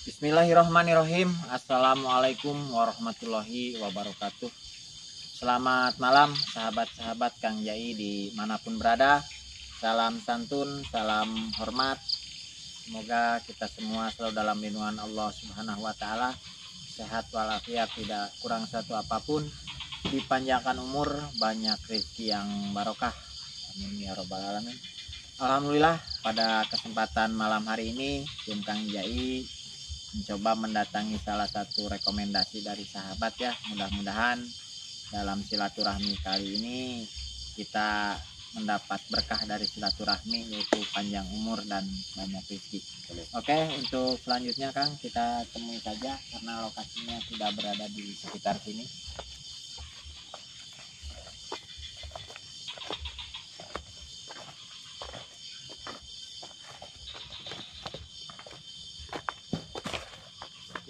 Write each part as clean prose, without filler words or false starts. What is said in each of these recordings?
Bismillahirrahmanirrahim. Assalamualaikum warahmatullahi wabarakatuh. Selamat malam sahabat-sahabat Kang Jai dimanapun berada. Salam santun, salam hormat. Semoga kita semua selalu dalam lindungan Allah Subhanahu wa Ta'ala, sehat walafiat, tidak kurang satu apapun, dipanjangkan umur, banyak rezeki yang barokah. Amin ya robbal alamin. Alhamdulillah, pada kesempatan malam hari ini tim Kang Jai mencoba mendatangi salah satu rekomendasi dari sahabat ya. Mudah-mudahan dalam silaturahmi kali ini kita mendapat berkah dari silaturahmi, yaitu panjang umur dan banyak rezeki. Oke, untuk selanjutnya Kang kita temui saja karena lokasinya tidak berada di sekitar sini.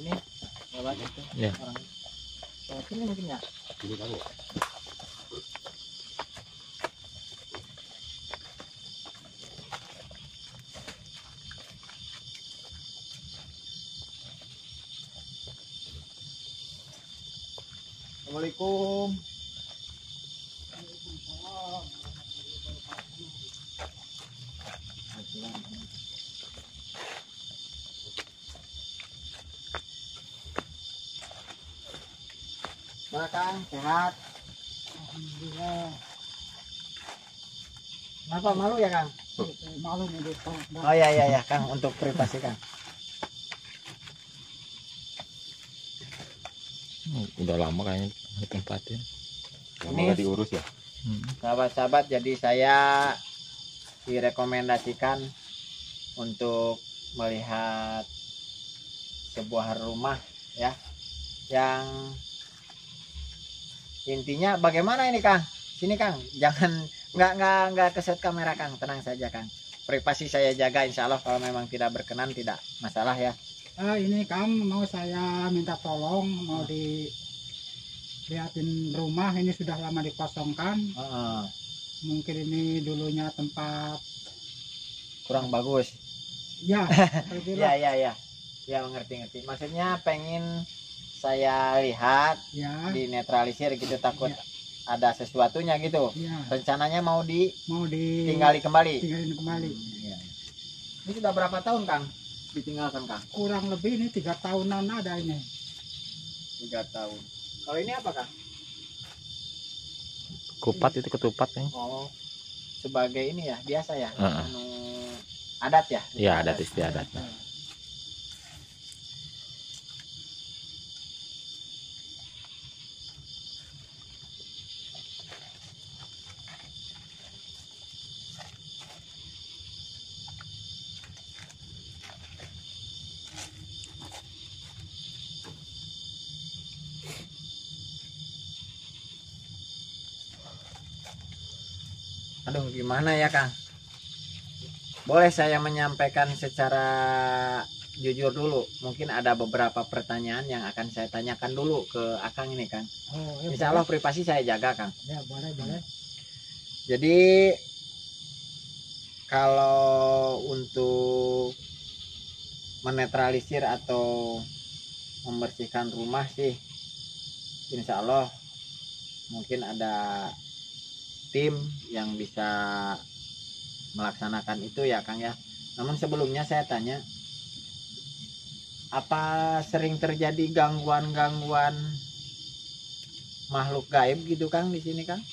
Ini lewat itu ya. orang sini mungkin ya. Ini tahu. Assalamualaikum. Nah, Kang, sehat? Alhamdulillah. Kenapa malu ya, Kang? Malu nih. Oh iya Kang, untuk privasi Kang. Udah lama kayaknya tempatnya. Ini diurus ya. Sahabat-sahabat, jadi saya direkomendasikan untuk melihat sebuah rumah ya, yang intinya bagaimana ini Kang? Sini Kang, jangan nggak keset kamera Kang, tenang saja Kang. Privasi saya jaga, insya Allah kalau memang tidak berkenan tidak masalah ya. Ini Kang, mau saya minta tolong, mau dilihatin rumah ini sudah lama dikosongkan. Mungkin ini dulunya tempat Kurang bagus. ya. Ya mengerti. Maksudnya pengen saya lihat Ya, dinetralisir gitu, takut Ya. ada sesuatunya gitu. ya, Rencananya mau mau ditinggali kembali. tinggalin kembali. Iya. Ini sudah berapa tahun Kang ditinggalkan Kang? Kurang lebih ini 3 tahunan ada ini. 3 tahun. Kalau ini apa Kang? Kupat itu ketupat ya. Oh, sebagai ini ya, biasa ya. Heeh. Anu, adat ya? Iya, adat istiadat. Aduh, gimana ya Kang? Boleh saya menyampaikan secara jujur dulu. Mungkin ada beberapa pertanyaan yang akan saya tanyakan dulu ke Akang ini Kang. Oh, ya, Insya Allah privasi saya jaga Kang. Ya, boleh. Jadi kalau untuk menetralisir atau membersihkan rumah sih, insya Allah mungkin ada tim yang bisa melaksanakan itu ya Kang ya. Namun sebelumnya saya tanya, apa sering terjadi gangguan-gangguan makhluk gaib gitu Kang di sini Kang?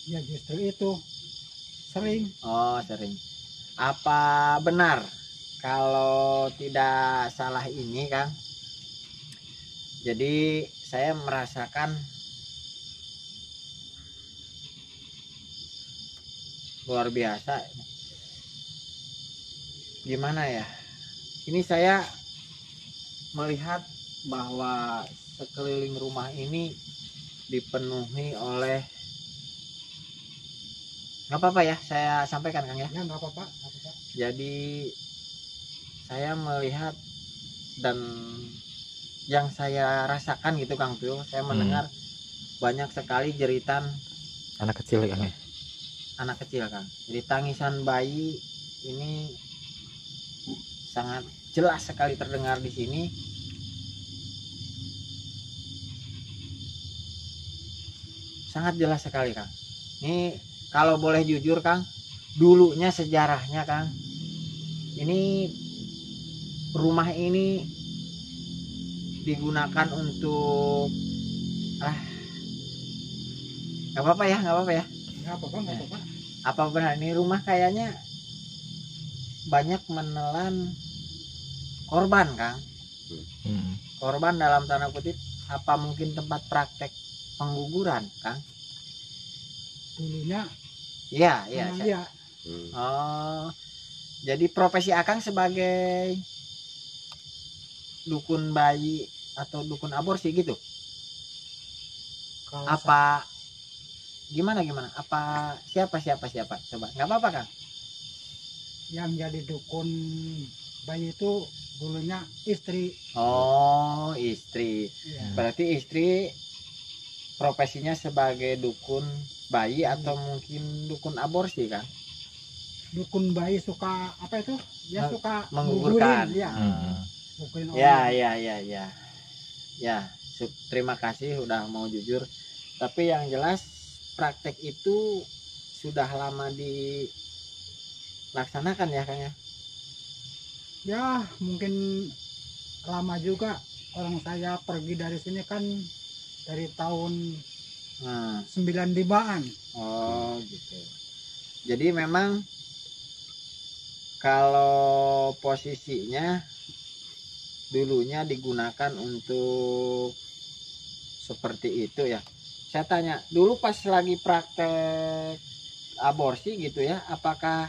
Ya, justru itu sering. Oh, sering. Apa benar kalau tidak salah ini Kang? Jadi saya merasakan luar biasa. Gimana ya? Ini saya melihat bahwa sekeliling rumah ini dipenuhi oleh, nggak apa-apa ya saya sampaikan Kang ya. Ya, nggak apa-apa. Jadi saya melihat dan yang saya rasakan gitu Kang Pio, saya mendengar banyak sekali jeritan Anak kecil kan ya. anak kecil Kang. Jadi tangisan bayi ini sangat jelas sekali terdengar di sini. Sangat jelas sekali, Kang. Ini kalau boleh jujur, Kang, dulunya sejarahnya, Kang, ini rumah ini digunakan untuk nggak apa-apa ya, nggak apa-apa ya. Nggak apa-apa, nggak apa-apa. Apa benar ini rumah kayaknya banyak menelan korban, Kang? Korban dalam tanda kutip, apa mungkin tempat praktek pengguguran, Kang? Dulunya Iya, iya. memang iya. Oh, jadi profesi Akang sebagai dukun bayi atau dukun aborsi gitu? Kalau Apa gimana? Apa siapa? Coba, nggak apa-apa, Kang. yang jadi dukun bayi itu dulunya istri. Oh, istri. Ya. Berarti istri profesinya sebagai dukun bayi atau mungkin dukun aborsi, kan? Dukun bayi suka apa itu? Dia suka Menggugurkan. gugurin, ya. Gugurin Ya, orang. ya. Terima kasih udah mau jujur. Tapi yang jelas praktek itu sudah lama dilaksanakan ya, Kang ya? Ya, mungkin lama juga. Orang saya pergi dari sini kan dari tahun 95-an. Oh, gitu. Jadi memang kalau posisinya dulunya digunakan untuk seperti itu ya. Saya tanya dulu pas lagi praktek aborsi gitu ya, apakah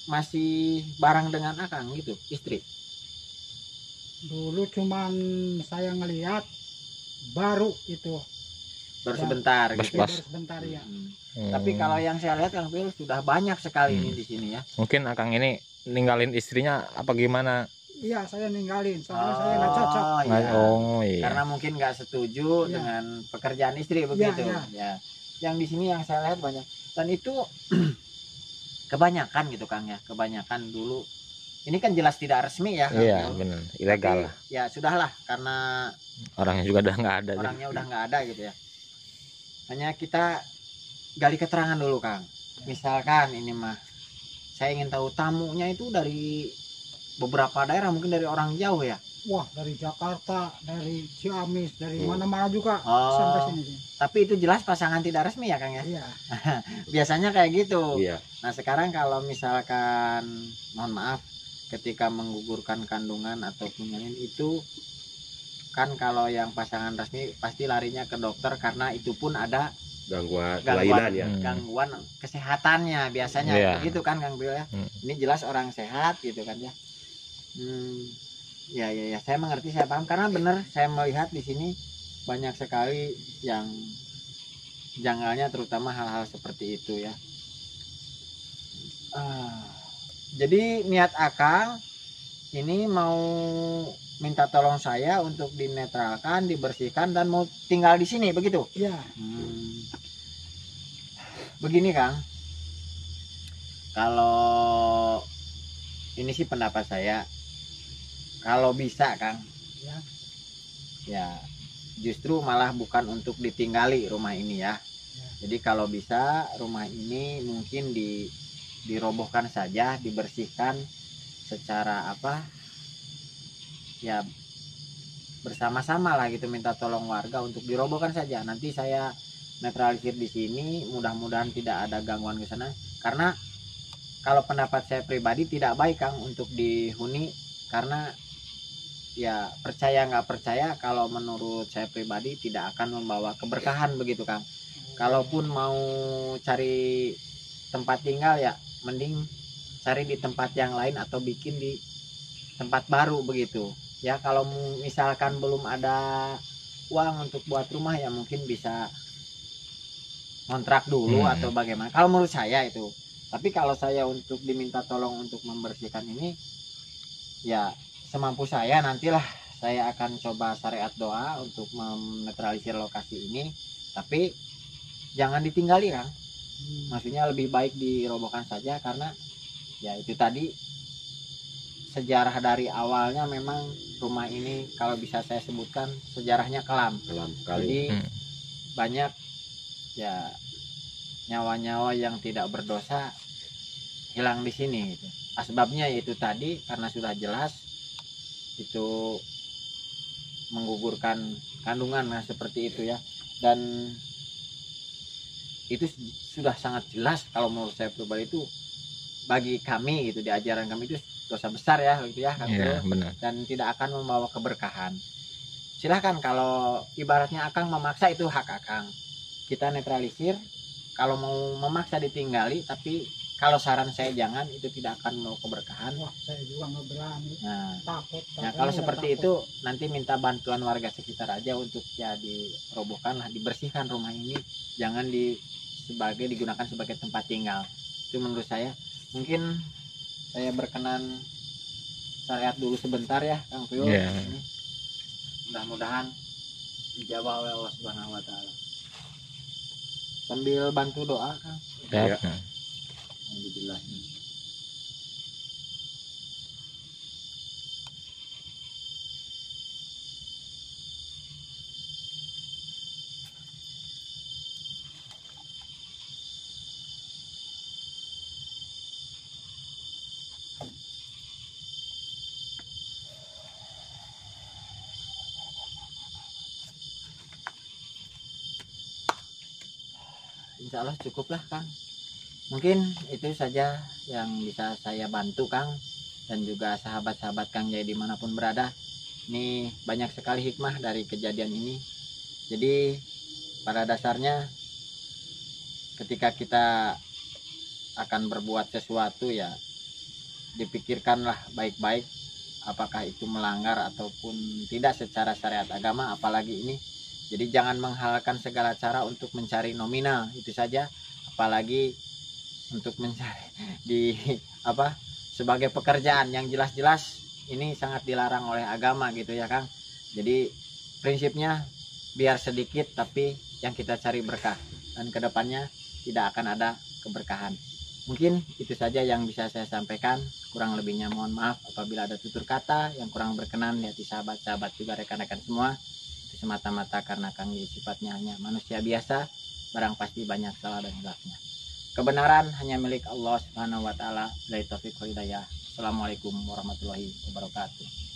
masih bareng dengan Akang gitu, istri? Dulu cuman saya ngelihat baru itu. Baru sebentar gitu. Ya, baru sebentar ya. Tapi kalau yang saya lihat Kang Pil sudah banyak sekali ini di sini ya. Mungkin Akang ini ninggalin istrinya apa gimana? Iya, saya ninggalin soalnya saya nggak cocok. Iya. Oh iya. Karena mungkin nggak setuju Iya. dengan pekerjaan istri begitu. Iya. Ya. Yang di sini yang saya lihat banyak dan itu kebanyakan gitu, Kang ya. Kebanyakan dulu. Ini kan jelas tidak resmi ya, Kang. Iya benar, ilegal lah. Ya sudahlah karena Orangnya juga udah nggak ada. orangnya udah nggak ada gitu ya. Hanya kita gali keterangan dulu, Kang. Misalkan ini mah saya ingin tahu tamunya itu dari beberapa daerah, mungkin dari orang jauh ya. Wah, dari Jakarta, dari Ciamis, dari mana-mana juga Oh. sampai sini. Tapi itu jelas pasangan tidak resmi ya, Kang ya. Iya. Biasanya kayak gitu. Iya. Nah sekarang kalau misalkan mohon maaf ketika menggugurkan kandungan atau punyalin itu kan kalau yang pasangan resmi pasti larinya ke dokter karena itu pun ada Gangguan kelainan ya. gangguan kesehatannya biasanya Iya. gitu kan, Kang Bil ya. Ini jelas orang sehat gitu kan ya. Ya saya mengerti, saya paham karena benar saya melihat di sini banyak sekali yang janggalnya, terutama hal-hal seperti itu ya. Jadi niat Akang ini mau minta tolong saya untuk dinetralkan, dibersihkan dan mau tinggal di sini begitu. Iya. Begini, Kang, kalau ini sih pendapat saya, kalau bisa, Kang, ya justru malah bukan untuk ditinggali rumah ini ya. Jadi kalau bisa rumah ini mungkin dirobohkan saja, dibersihkan secara apa ya, bersama-sama lah gitu, minta tolong warga untuk dirobohkan saja. Nanti saya netralisir di sini, mudah-mudahan tidak ada gangguan ke sana. Karena kalau pendapat saya pribadi tidak baik, Kang, untuk dihuni, karena ya percaya nggak percaya, kalau menurut saya pribadi tidak akan membawa keberkahan begitu, Kang. Kalaupun mau cari tempat tinggal ya mending cari di tempat yang lain atau bikin di tempat baru begitu ya. Kalau misalkan belum ada uang untuk buat rumah ya mungkin bisa kontrak dulu atau bagaimana, kalau menurut saya itu. Tapi kalau saya untuk diminta tolong untuk membersihkan ini ya semampu saya, nantilah saya akan coba syariat doa untuk menetralisir lokasi ini, tapi jangan ditinggali, Kang. Maksudnya lebih baik dirobohkan saja, karena ya itu tadi sejarah dari awalnya memang rumah ini kalau bisa saya sebutkan sejarahnya kelam. Kelam sekali. Jadi banyak ya nyawa-nyawa yang tidak berdosa hilang di sini gitu. Asbabnya yaitu tadi karena sudah jelas itu menggugurkan kandungan, nah seperti itu ya. Dan itu sudah sangat jelas kalau menurut saya pribadi, itu bagi kami gitu, di ajaran kami itu dosa besar ya gitu ya Kang Iya, Pio. benar. Dan tidak akan membawa keberkahan. Silahkan kalau ibaratnya Akang memaksa, itu hak Akang, kita netralisir. Kalau mau memaksa ditinggali, tapi kalau saran saya jangan, itu tidak akan membawa keberkahan. Wah, saya juga nggak berani. Nah, Takut. nah kalau seperti itu nanti minta bantuan warga sekitar aja untuk ya dirobohkan lah, dibersihkan rumah ini, jangan digunakan sebagai tempat tinggal. Itu menurut saya. Mungkin saya berkenan syariat dulu sebentar ya Kang Pio. Iya. Ini mudah-mudahan dijawab oleh Allah Subhanahu wa taala. Sambil bantu doa Kang. Ya. Ya. Alhamdulillah. Insya Allah cukuplah Kang. Mungkin itu saja yang bisa saya bantu Kang, dan juga sahabat-sahabat Kang Jaya dimanapun berada. Ini banyak sekali hikmah dari kejadian ini. Jadi pada dasarnya ketika kita akan berbuat sesuatu ya dipikirkanlah baik-baik apakah itu melanggar ataupun tidak secara syariat agama, apalagi ini. Jadi jangan menghalalkan segala cara untuk mencari nominal, itu saja. Apalagi untuk mencari di sebagai pekerjaan yang jelas-jelas ini sangat dilarang oleh agama gitu ya Kang. Jadi prinsipnya biar sedikit tapi yang kita cari berkah, dan kedepannya tidak akan ada keberkahan. Mungkin itu saja yang bisa saya sampaikan. Kurang lebihnya mohon maaf apabila ada tutur kata yang kurang berkenan di hati sahabat-sahabat juga rekan-rekan semua. Itu semata-mata karena Kang sifatnya hanya manusia biasa, barang pasti banyak salah dan hilafnya. Kebenaran hanya milik Allah Subhanahu wa taala. Billahi taufiq wal hidayah. Assalamualaikum warahmatullahi wabarakatuh.